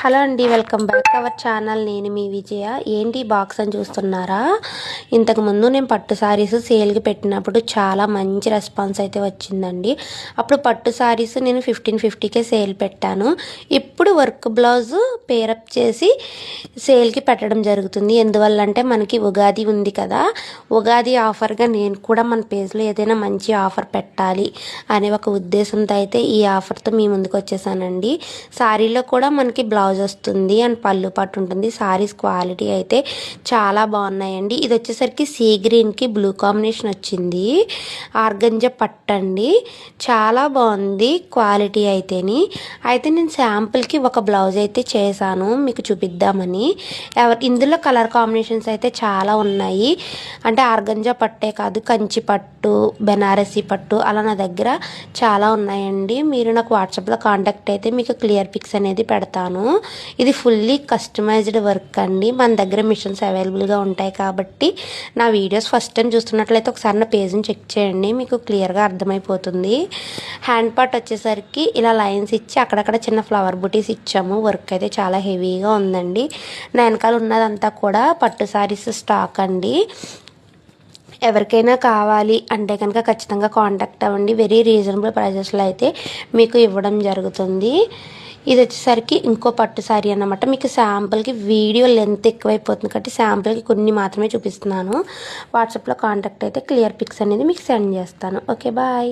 Hello అండి, welcome back our channel. నేను మీ విజయ. ఏంటి బాక్స్ అని చూస్తున్నారా? ఇంతకుముందు నేను పట్టు శారీస్ సేల్కి పెట్టినప్పుడు చాలా మంచి రెస్పాన్స్ అయితే వచ్చిందండి. అప్పుడు పట్టు శారీస్ నేను 1550కే సేల్ పెట్టాను. ఇప్పుడు వర్క్ బ్లౌజ్ పేరప్ చేసి సేల్కి పెట్టడం జరుగుతుంది. ఎందువల్ల అంటే మనకి ఉగాది ఉంది కదా, ఉగాది ఆఫర్గా నేను కూడా మన పేజ్లో ఏదైనా మంచి ఆఫర్ పెట్టాలి అనే ఒక ఉద్దేశంతో అయితే ఈ ఆఫర్తో మీ ముందుకు వచ్చేసానండి. శారీలో కూడా మనకి బ్లౌజ్ వస్తుంది అండ్ పళ్ళు పట్టు ఉంటుంది. సారీస్ క్వాలిటీ అయితే చాలా బాగున్నాయండి. ఇది వచ్చేసరికి సీ గ్రీన్కి బ్లూ కాంబినేషన్ వచ్చింది. ఆర్గంజా పట్టు అండి, చాలా బాగుంది క్వాలిటీ అయితేని. అయితే నేను శాంపుల్కి ఒక బ్లౌజ్ అయితే చేశాను మీకు చూపిద్దామని. ఇందులో కలర్ కాంబినేషన్స్ అయితే చాలా ఉన్నాయి. అంటే ఆర్గంజా పట్టే కాదు, కంచి పట్టు, బెనారసీ పట్టు అలా నా దగ్గర చాలా ఉన్నాయండి. మీరు నాకు వాట్సాప్లో కాంటాక్ట్ అయితే మీకు క్లియర్ పిక్స్ అనేది పెడతాను. ఇది ఫుల్లీ కస్టమైజ్డ్ వర్క్ అండి. మన దగ్గర మిషన్స్ అవైలబుల్గా ఉంటాయి కాబట్టి నా వీడియోస్ ఫస్ట్ టైం చూస్తున్నట్లయితే ఒకసారి నా పేజ్ని చెక్ చేయండి, మీకు క్లియర్గా అర్థమైపోతుంది. హ్యాండ్ పార్ట్ వచ్చేసరికి ఇలా లైన్స్ ఇచ్చి అక్కడక్కడ చిన్న ఫ్లవర్ బుటీస్ ఇచ్చాము. వర్క్ అయితే చాలా హెవీగా ఉందండి. నా వెనకాల ఉన్నదంతా కూడా పట్టు శారీస్ స్టాక్ అండి. ఎవరికైనా కావాలి అంటే కనుక ఖచ్చితంగా కాంటాక్ట్ అవ్వండి. వెరీ రీజనబుల్ ప్రైజెస్లో అయితే మీకు ఇవ్వడం జరుగుతుంది. ఇది వచ్చేసరికి ఇంకో పట్టు శారీ అన్నమాట. మీకు శాంపుల్కి వీడియో లెంత్ ఎక్కువైపోతుంది కాబట్టి శాంపుల్కి కొన్ని మాత్రమే చూపిస్తున్నాను. వాట్సాప్లో కాంటాక్ట్ అయితే క్లియర్ పిక్స్ అనేది మీకు సెండ్ చేస్తాను. Okay, bye.